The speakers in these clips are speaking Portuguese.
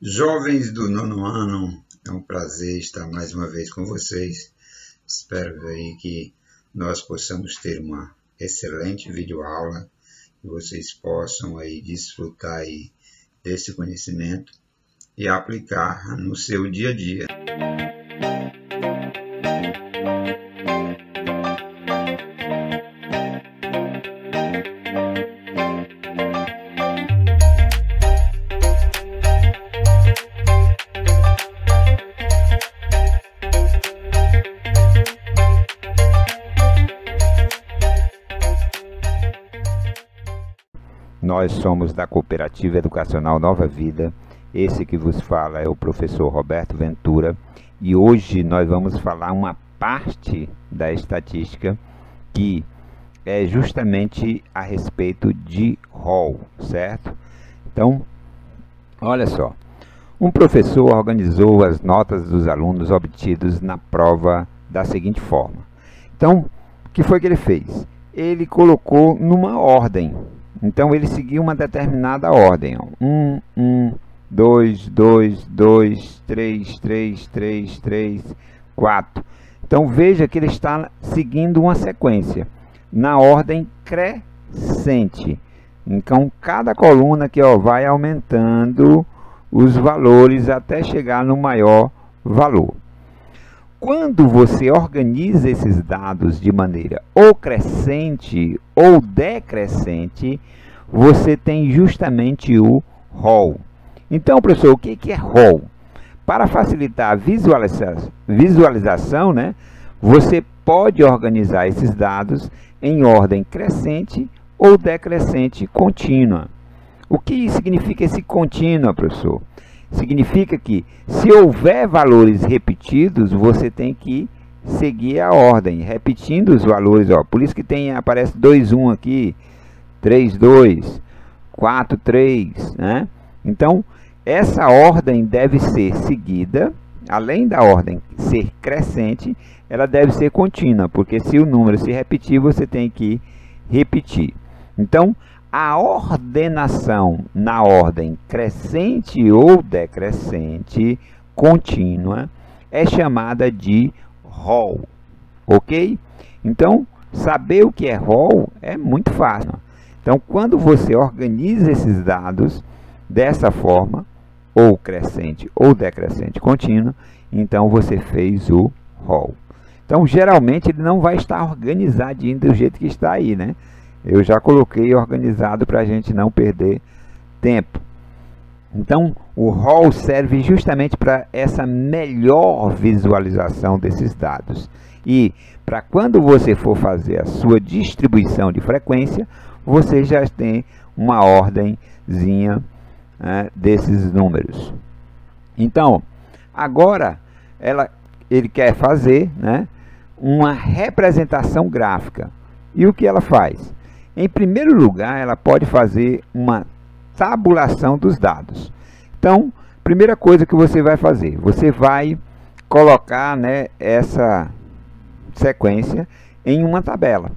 Jovens do nono ano, é um prazer estar mais uma vez com vocês. Espero aí que nós possamos ter uma excelente videoaula, que vocês possam aí desfrutar aí desse conhecimento e aplicar no seu dia a dia. Nós somos da Cooperativa Educacional Nova Vida. Esse que vos fala é o professor Roberto Ventura. E hoje nós vamos falar uma parte da estatística que é justamente a respeito de rol, certo? Então, olha só. Um professor organizou as notas dos alunos obtidos na prova da seguinte forma. Então, o que foi que ele fez? Ele colocou numa ordem. Então, ele seguiu uma determinada ordem. 1, 1, 2, 2, 2, 3, 3, 3, 3, 4. Então, veja que ele está seguindo uma sequência na ordem crescente. Então, cada coluna aqui vai aumentando os valores até chegar no maior valor. Quando você organiza esses dados de maneira ou crescente ou decrescente, você tem justamente o rol. Então, professor, o que é rol? Para facilitar a visualização, né, você pode organizar esses dados em ordem crescente ou decrescente contínua. O que significa esse contínua, professor? Significa que, se houver valores repetidos, você tem que seguir a ordem, repetindo os valores. Por isso que aparece 2, 1 aqui, 3, 2, 4, 3. Né? Então, essa ordem deve ser seguida, além da ordem ser crescente, ela deve ser contínua, porque se o número se repetir, você tem que repetir. Então, a ordenação na ordem crescente ou decrescente contínua é chamada de rol, ok? Então, saber o que é rol é muito fácil. Então, quando você organiza esses dados dessa forma, ou crescente ou decrescente contínua, então você fez o rol. Então, geralmente, ele não vai estar organizadinho do jeito que está aí, né? Eu já coloquei organizado para a gente não perder tempo. Então, o rol serve justamente para essa melhor visualização desses dados. E para quando você for fazer a sua distribuição de frequência, você já tem uma ordenzinha desses números. Então, agora ele quer fazer, né, uma representação gráfica. E o que ela faz? Em primeiro lugar, ela pode fazer uma tabulação dos dados. Então, primeira coisa que você vai fazer, você vai colocar, né, essa sequência em uma tabela.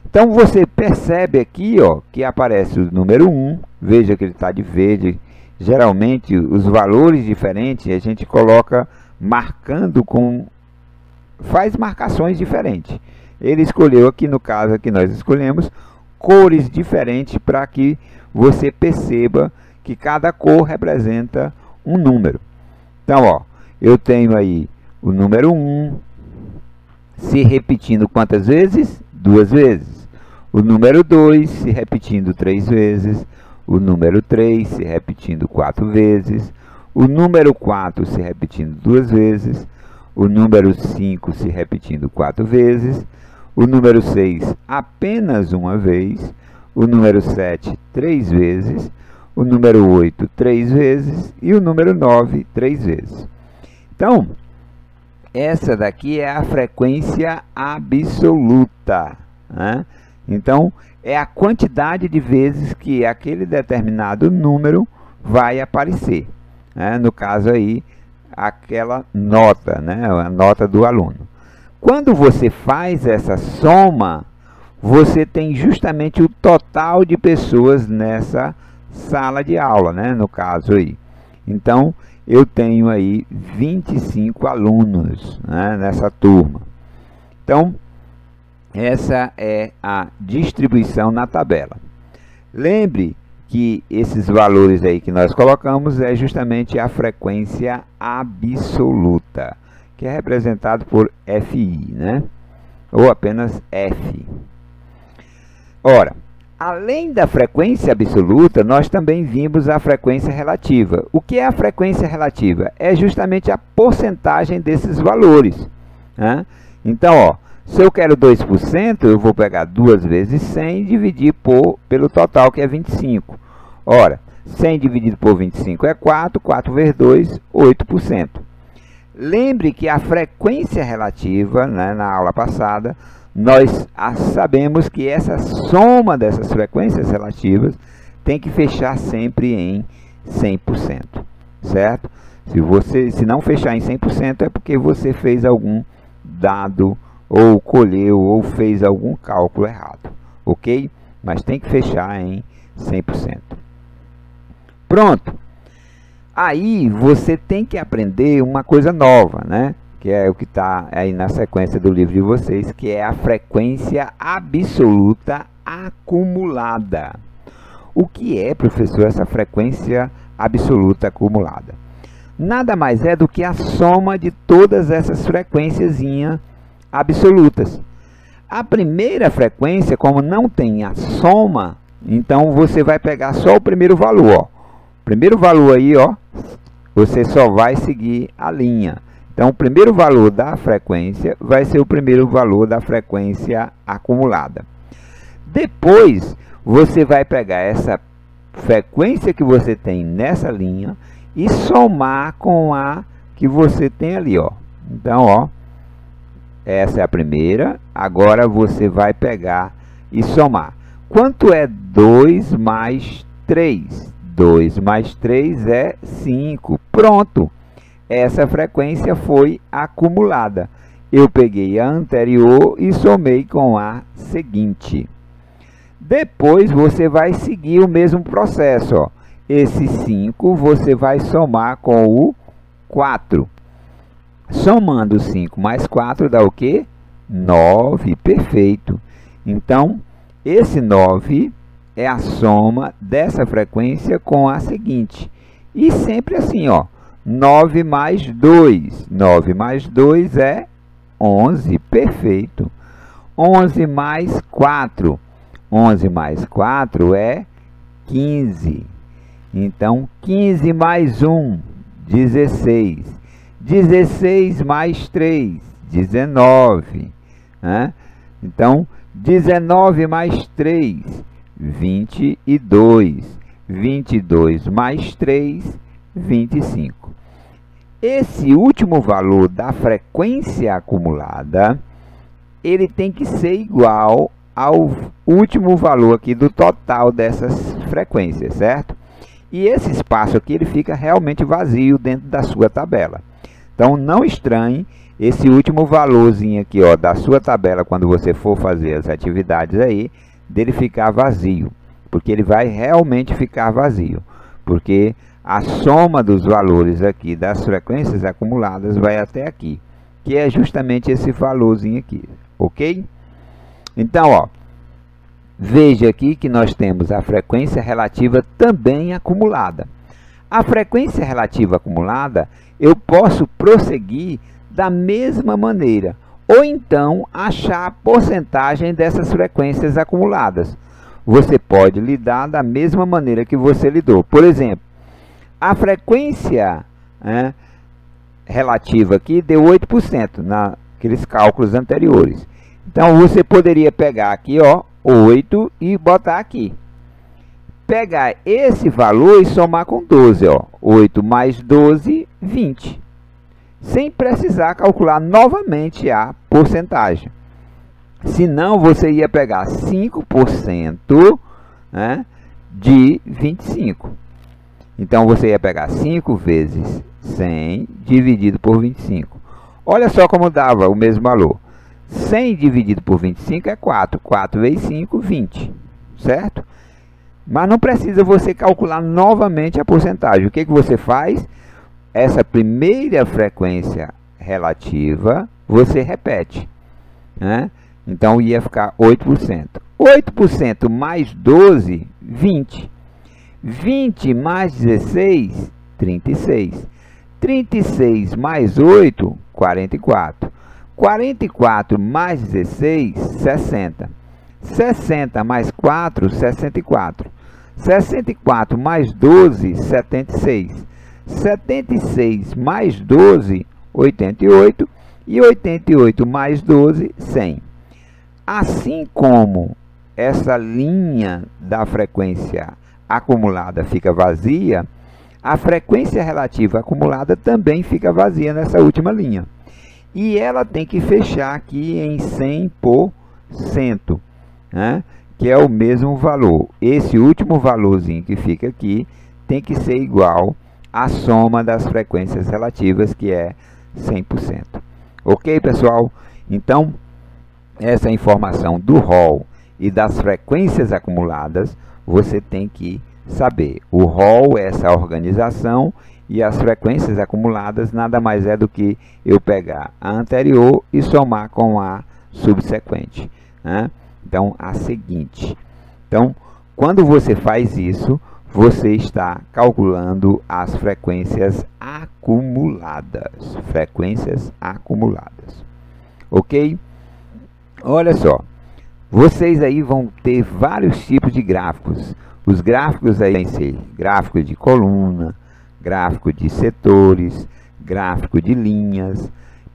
Então, você percebe aqui que aparece o número 1, veja que ele está de verde. Geralmente, os valores diferentes a gente coloca marcando faz marcações diferentes. Ele escolheu aqui, no caso aqui nós escolhemos cores diferentes para que você perceba que cada cor representa um número. Então, eu tenho aí o número 1 se repetindo quantas vezes? 2 vezes. O número 2 se repetindo 3 vezes. O número 3 se repetindo 4 vezes. O número 4 se repetindo 2 vezes. O número 5 se repetindo 4 vezes. O número 6 apenas uma vez, o número 7 3 vezes, o número 8 3 vezes e o número 9 3 vezes. Então, essa daqui é a frequência absoluta, né? Então, é a quantidade de vezes que aquele determinado número vai aparecer, né? No caso aí, aquela nota, né? A nota do aluno. Quando você faz essa soma, você tem justamente o total de pessoas nessa sala de aula, né? No caso aí. Então, eu tenho aí 25 alunos, né, nessa turma. Então, essa é a distribuição na tabela. Lembre que esses valores aí que nós colocamos é justamente a frequência absoluta, que é representado por FI, né? Ou apenas F. Ora, além da frequência absoluta, nós também vimos a frequência relativa. O que é a frequência relativa? É justamente a porcentagem desses valores, né? Então, ó, se eu quero 2%, eu vou pegar 2 vezes 100 e dividir pelo total, que é 25. Ora, 100 dividido por 25 é 4, 4 vezes 2, 8%. Lembre que a frequência relativa, né, na aula passada, nós sabemos que essa soma dessas frequências relativas tem que fechar sempre em 100%, certo? Se não fechar em 100% é porque você fez algum dado, ou colheu, ou fez algum cálculo errado, ok? Mas tem que fechar em 100%. Pronto! Aí você tem que aprender uma coisa nova, né? Que é o que está aí na sequência do livro de vocês, que é a frequência absoluta acumulada. O que é, professor, essa frequência absoluta acumulada? Nada mais é do que a soma de todas essas frequênciazinhas absolutas. A primeira frequência, como não tem a soma, então você vai pegar só o primeiro valor, ó. O primeiro valor aí, ó, você só vai seguir a linha. Então, o primeiro valor da frequência vai ser o primeiro valor da frequência acumulada. Depois, você vai pegar essa frequência que você tem nessa linha e somar com a que você tem ali, ó. Então, ó, essa é a primeira. Agora, você vai pegar e somar. Quanto é 2 mais 3? 2 mais 3 é 5. Pronto! Essa frequência foi acumulada. Eu peguei a anterior e somei com a seguinte. Depois, você vai seguir o mesmo processo, ó. Esse 5 você vai somar com o 4. Somando 5 mais 4 dá o quê? 9. Perfeito. Então, esse 9 é a soma dessa frequência com a seguinte. E sempre assim, ó. 9 mais 2. 9 mais 2 é 11. Perfeito. 11 mais 4. 11 mais 4 é 15. Então, 15 mais 1, 16. 16 mais 3, 19. Né? Então, 19 mais 3, 22. 22 mais 3, 25. Esse último valor da frequência acumulada, ele tem que ser igual ao último valor aqui do total dessas frequências, certo? E esse espaço aqui, ele fica realmente vazio dentro da sua tabela. Então, não estranhe esse último valorzinho aqui, ó, da sua tabela, quando você for fazer as atividades aí, dele ficar vazio, porque ele vai realmente ficar vazio, porque a soma dos valores aqui das frequências acumuladas vai até aqui, que é justamente esse valorzinho aqui, ok? Então, ó, veja aqui que nós temos a frequência relativa também acumulada. A frequência relativa acumulada, eu posso prosseguir da mesma maneira, ou então achar a porcentagem dessas frequências acumuladas. Você pode lidar da mesma maneira que você lidou. Por exemplo, a frequência relativa aqui deu 8% naqueles cálculos anteriores. Então, você poderia pegar aqui, ó, 8 e botar aqui. Pegar esse valor e somar com 12, ó. 8 mais 12, 20. Sem precisar calcular novamente a porcentagem. Senão, você ia pegar 5%, né, de 25. Então, você ia pegar 5 vezes 100 dividido por 25. Olha só como dava o mesmo valor. 100 dividido por 25 é 4. 4 vezes 5, 20. Certo? Mas não precisa você calcular novamente a porcentagem. O que você faz? Essa primeira frequência relativa, você repete, né? Então, ia ficar 8%. 8% mais 12, 20. 20 mais 16, 36. 36 mais 8, 44. 44 mais 16, 60. 60 mais 4, 64. 64 mais 12, 76. 76 mais 12, 88. E 88 mais 12, 100. Assim como essa linha da frequência acumulada fica vazia, a frequência relativa acumulada também fica vazia nessa última linha. E ela tem que fechar aqui em 100%, né? Que é o mesmo valor. Esse último valorzinho que fica aqui tem que ser igual à soma das frequências relativas, que é 100%. Ok, pessoal? Então, essa informação do Hall e das frequências acumuladas, você tem que saber. O Hall é essa organização e as frequências acumuladas nada mais é do que eu pegar a anterior e somar com a subsequente, né? Então, a seguinte. Então, quando você faz isso, você está calculando as frequências acumuladas. Frequências acumuladas. Ok? Olha só. Vocês aí vão ter vários tipos de gráficos. Os gráficos aí vão ser gráfico de coluna, gráfico de setores, gráfico de linhas,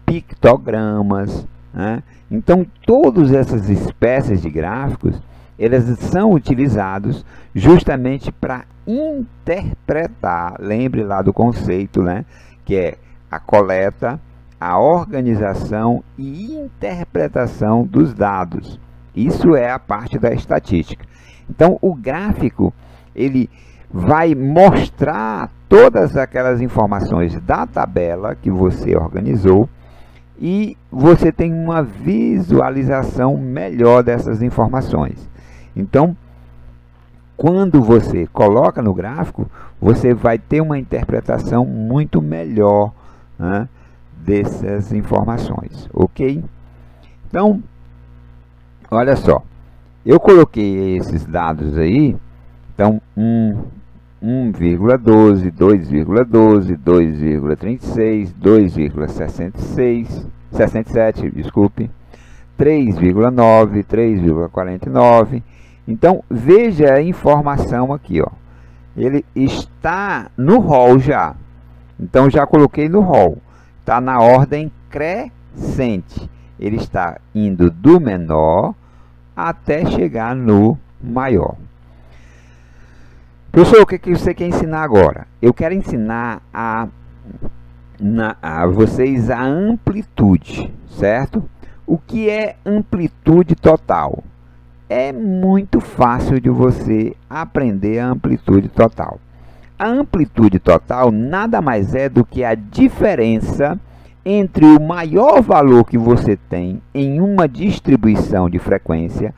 pictogramas, né? Então, todas essas espécies de gráficos, eles são utilizados justamente para interpretar, lembre lá do conceito, né? Que é a coleta, a organização e interpretação dos dados. Isso é a parte da estatística. Então, o gráfico, ele vai mostrar todas aquelas informações da tabela que você organizou e você tem uma visualização melhor dessas informações. Então, quando você coloca no gráfico, você vai ter uma interpretação muito melhor, né, dessas informações, ok? Então, olha só, eu coloquei esses dados aí, então 1,12, 2,12, 2,36, 2,67, desculpe, 3,9, 3,49. Então, veja a informação aqui, ó. Ele está no Hall já. Então, já coloquei no Hall. Está na ordem crescente. Ele está indo do menor até chegar no maior. Professor, o que você quer ensinar agora? Eu quero ensinar a vocês a amplitude, certo? O que é amplitude total? É muito fácil de você aprender a amplitude total. A amplitude total nada mais é do que a diferença entre o maior valor que você tem em uma distribuição de frequência,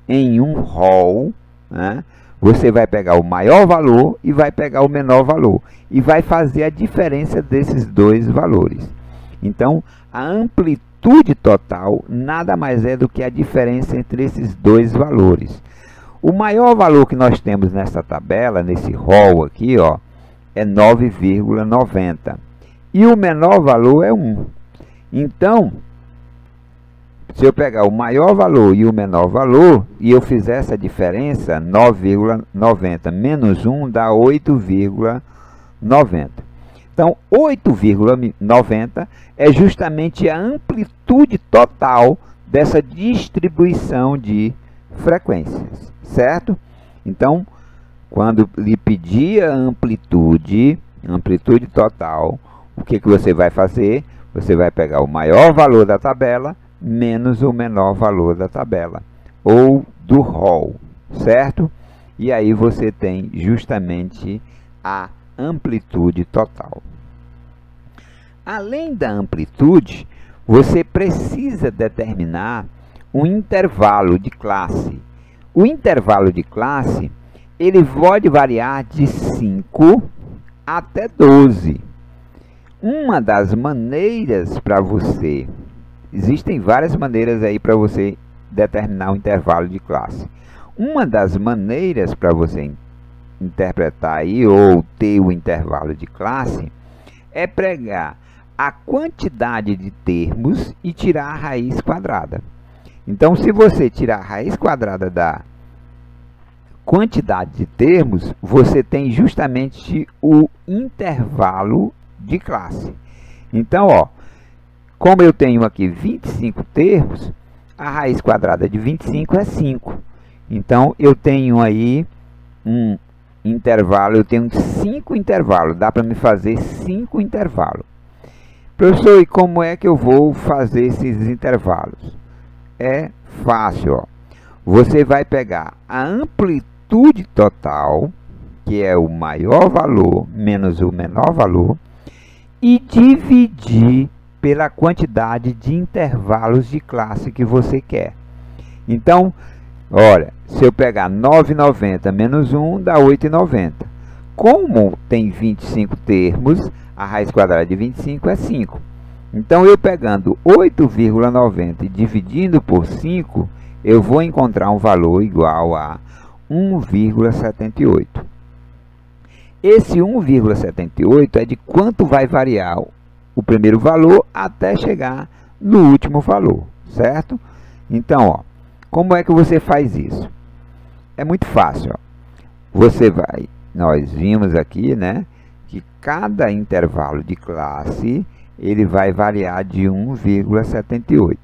em um Hall, né? Você vai pegar o maior valor e vai pegar o menor valor. E vai fazer a diferença desses dois valores. Então, a amplitude total nada mais é do que a diferença entre esses dois valores. O maior valor que nós temos nessa tabela, nesse Hall aqui, ó, é 9,90. E o menor valor é 1. Então, se eu pegar o maior valor e o menor valor, e eu fizer essa diferença, 9,90 menos 1 dá 8,90. Então, 8,90 é justamente a amplitude total dessa distribuição de frequências, certo? Então, quando lhe pedir a amplitude total, o que você vai fazer? Você vai pegar o maior valor da tabela menos o menor valor da tabela, ou do Hall, certo? E aí você tem justamente a amplitude total. Além da amplitude, você precisa determinar um intervalo de classe. O intervalo de classe ele pode variar de 5 até 12. Uma das maneiras para você, existem várias maneiras aí para você determinar o intervalo de classe. Uma das maneiras para você interpretar aí ou ter o intervalo de classe é pegar a quantidade de termos e tirar a raiz quadrada. Então, se você tirar a raiz quadrada da quantidade de termos, você tem justamente o intervalo de classe. Então, ó, como eu tenho aqui 25 termos, a raiz quadrada de 25 é 5. Então, eu tenho aí um intervalo, eu tenho 5 intervalos. Dá para me fazer 5 intervalos. Professor, e como é que eu vou fazer esses intervalos? É fácil, ó. Você vai pegar a amplitude total, que é o maior valor menos o menor valor, e dividir pela quantidade de intervalos de classe que você quer. Então, olha, se eu pegar 9,90 menos 1, dá 8,90. Como tem 25 termos, a raiz quadrada de 25 é 5. Então, eu pegando 8,90 e dividindo por 5, eu vou encontrar um valor igual a 1,78. Esse 1,78 é de quanto vai variar o primeiro valor até chegar no último valor, certo? Então, ó, como é que você faz isso? É muito fácil, ó. Você vai, nós vimos aqui, né, que cada intervalo de classe, ele vai variar de 1,78.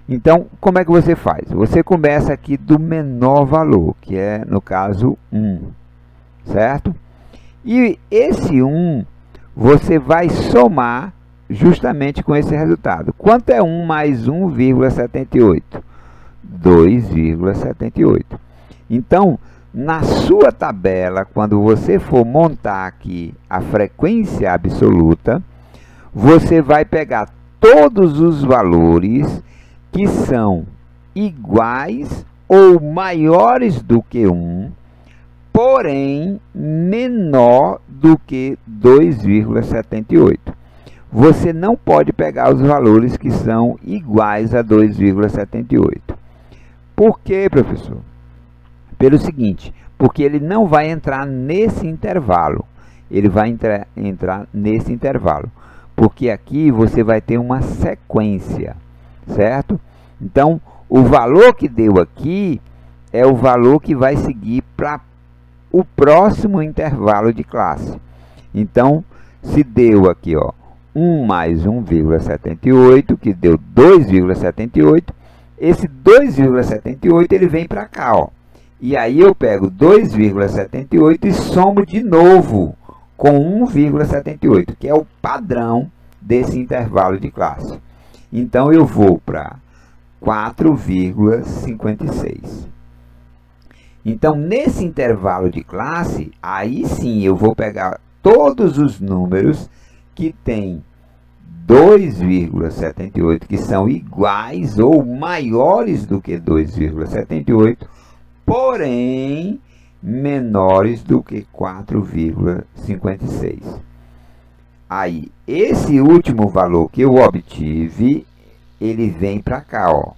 Então, como é que você faz? Você começa aqui do menor valor, que é, no caso, 1, certo? E esse 1, você vai somar justamente com esse resultado. Quanto é 1 mais 1,78? 2,78. Então, na sua tabela, quando você for montar aqui a frequência absoluta, você vai pegar todos os valores que são iguais ou maiores do que 1, porém menor do que 2,78. Você não pode pegar os valores que são iguais a 2,78. Por quê, professor? Pelo seguinte, porque ele não vai entrar nesse intervalo. Ele vai entrar nesse intervalo. Porque aqui você vai ter uma sequência, certo? Então, o valor que deu aqui é o valor que vai seguir para o próximo intervalo de classe. Então, se deu aqui, ó, 1 mais 1,78, que deu 2,78, esse 2,78 ele vem para cá, ó. E aí eu pego 2,78 e somo de novo com 1,78, que é o padrão desse intervalo de classe. Então, eu vou para 4,56. Então, nesse intervalo de classe, aí sim eu vou pegar todos os números que têm 2,78, que são iguais ou maiores do que 2,78, porém menores do que 4,56. Aí, esse último valor que eu obtive, ele vem para cá, ó,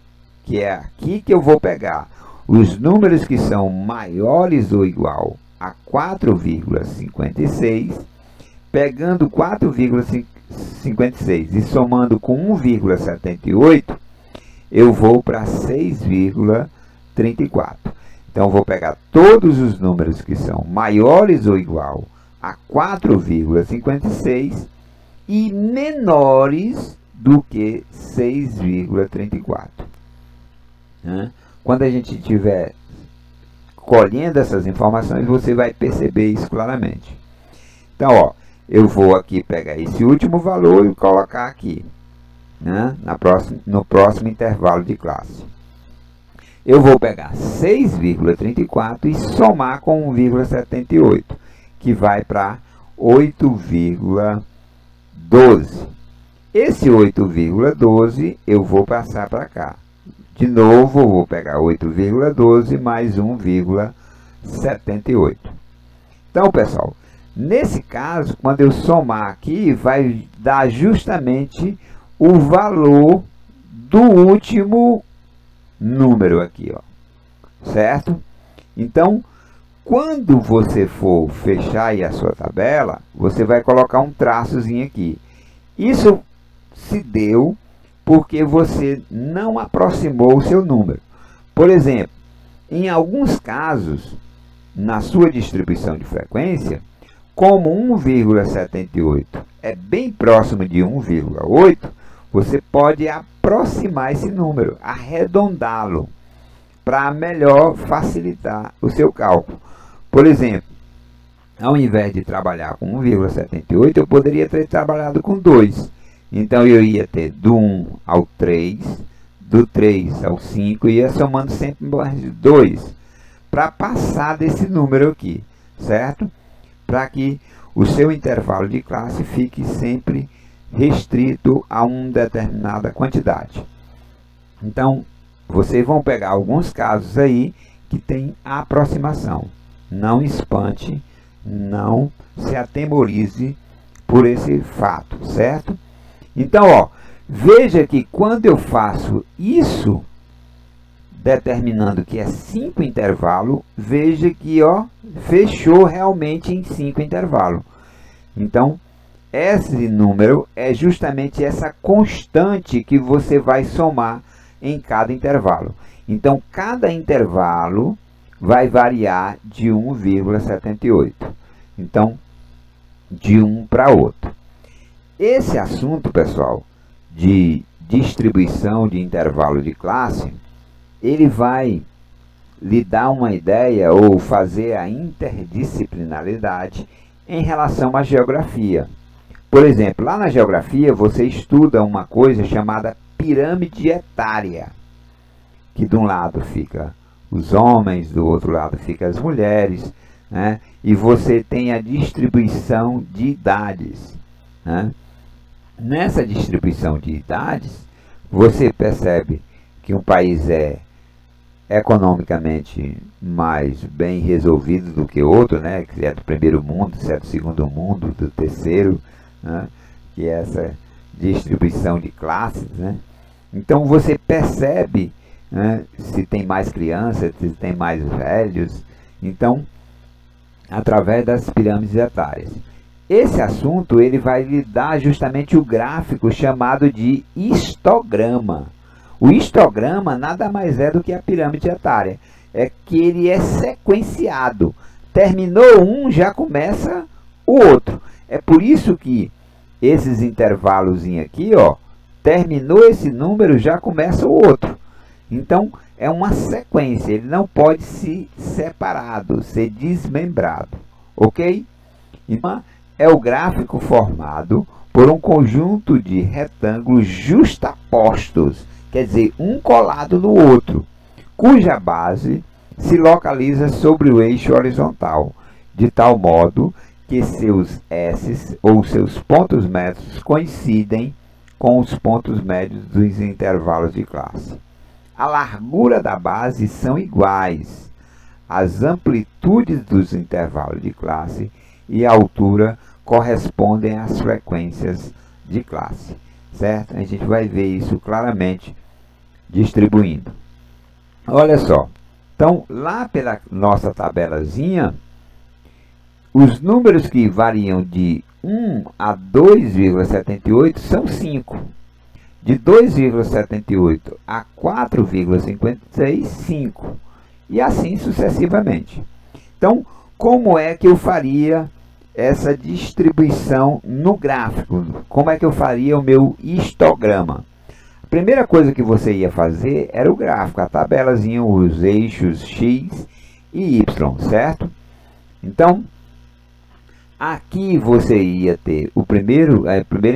que é aqui que eu vou pegar os números que são maiores ou igual a 4,56, pegando 4,56 e somando com 1,78, eu vou para 6,34. Então, eu vou pegar todos os números que são maiores ou igual a 4,56 e menores do que 6,34. Quando a gente estiver colhendo essas informações, você vai perceber isso claramente. Então, ó, eu vou aqui pegar esse último valor e colocar aqui, né, no próximo intervalo de classe. Eu vou pegar 6,34 e somar com 1,78, que vai para 8,12. Esse 8,12 eu vou passar para cá. De novo, eu vou pegar 8,12 mais 1,78. 78. Então, pessoal, nesse caso, quando eu somar aqui, vai dar justamente o valor do último número aqui, ó, certo? Então, quando você for fechar aí a sua tabela, você vai colocar um traçozinho aqui. Isso se deu porque você não aproximou o seu número. Por exemplo, em alguns casos, na sua distribuição de frequência, como 1,78 é bem próximo de 1,8, você pode aproximar esse número, arredondá-lo, para melhor facilitar o seu cálculo. Por exemplo, ao invés de trabalhar com 1,78, eu poderia ter trabalhado com 2. Então, eu ia ter do 1 ao 3, do 3 ao 5, e ia somando sempre mais 2, para passar desse número aqui, certo? Para que o seu intervalo de classe fique sempre restrito a uma determinada quantidade. Então, vocês vão pegar alguns casos aí que tem aproximação. Não espante, não se atemorize por esse fato, certo? Então, ó, veja que quando eu faço isso, determinando que é 5 intervalos, veja que, ó, fechou realmente em 5 intervalos. Então, esse número é justamente essa constante que você vai somar em cada intervalo. Então, cada intervalo vai variar de 1,78. Então, de um para outro. Esse assunto, pessoal, de distribuição de intervalo de classe, ele vai lhe dar uma ideia ou fazer a interdisciplinaridade em relação à geografia. Por exemplo, lá na geografia você estuda uma coisa chamada pirâmide etária, que de um lado fica os homens, do outro lado fica as mulheres, né? E você tem a distribuição de idades, né? Nessa distribuição de idades, você percebe que um país é economicamente mais bem resolvido do que outro, né? Que é do primeiro mundo, se é do segundo mundo, do terceiro, né? Que é essa distribuição de classes, né? Então você percebe, né, se tem mais crianças, se tem mais velhos, então, através das pirâmides etárias. Esse assunto ele vai lhe dar justamente o gráfico chamado de histograma. O histograma nada mais é do que a pirâmide etária. É que ele é sequenciado. Terminou um, já começa o outro. É por isso que esses intervalos aqui, ó, terminou esse número, já começa o outro. Então, é uma sequência. Ele não pode ser separado, ser desmembrado. Ok? Então, é o gráfico formado por um conjunto de retângulos justapostos, quer dizer, um colado no outro, cuja base se localiza sobre o eixo horizontal, de tal modo que seus S ou seus pontos médios coincidem com os pontos médios dos intervalos de classe. A largura da base são iguais, as amplitudes dos intervalos de classe e a altura correspondem às frequências de classe, certo? A gente vai ver isso claramente distribuindo. Olha só, então lá pela nossa tabelazinha, os números que variam de 1 a 2,78 são 5. De 2,78 a 4,56, 5. E assim sucessivamente. Então, como é que eu faria essa distribuição no gráfico? Como é que eu faria o meu histograma? A primeira coisa que você ia fazer era o gráfico, a tabelazinha, os eixos X e Y, certo? Então, aqui você ia ter o primeiro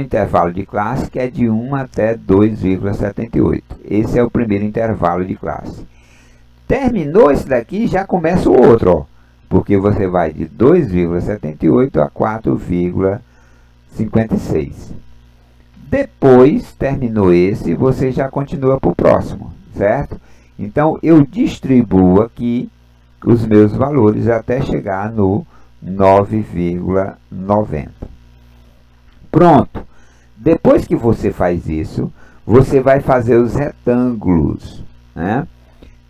intervalo de classe, que é de 1 até 2,78. Esse é o primeiro intervalo de classe. Terminou esse daqui, já começa o outro, ó, porque você vai de 2,78 a 4,56. Depois, terminou esse, você já continua para o próximo, certo? Então, eu distribuo aqui os meus valores até chegar no 9,90. Pronto. Depois que você faz isso, você vai fazer os retângulos, né?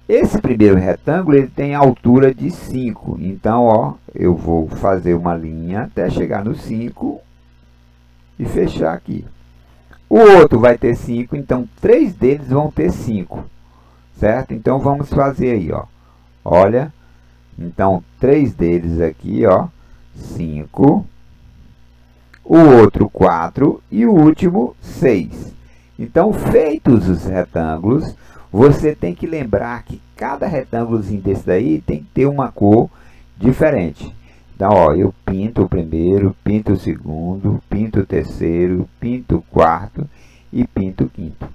Esse primeiro retângulo ele tem altura de 5. Então, ó, eu vou fazer uma linha até chegar no 5 e fechar aqui. O outro vai ter 5, então 3 deles vão ter 5, certo? Então, vamos fazer aí, ó. Olha, então 3 deles aqui, ó, 5. O outro 4 e o último 6. Então, feitos os retângulos, você tem que lembrar que cada retângulozinho desse daí tem que ter uma cor diferente. Então, ó, eu pinto o primeiro, pinto o segundo, pinto o terceiro, pinto o quarto e pinto o quinto.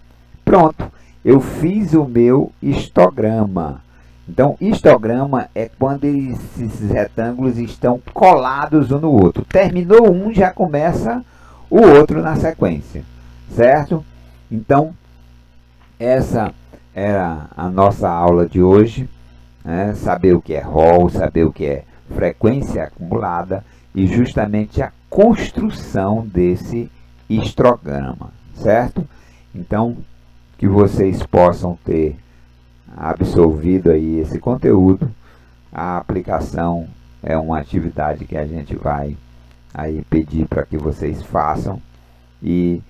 Pronto, eu fiz o meu histograma. Então, histograma é quando esses retângulos estão colados um no outro. Terminou um, já começa o outro na sequência, certo? Então, essa era a nossa aula de hoje, né? Saber o que é ROL, saber o que é frequência acumulada e justamente a construção desse histograma, certo? Então, que vocês possam ter absorvido aí esse conteúdo. A aplicação é uma atividade que a gente vai aí pedir para que vocês façam. E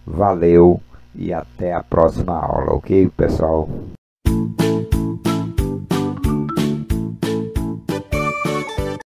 valeu e até a próxima aula, ok, pessoal?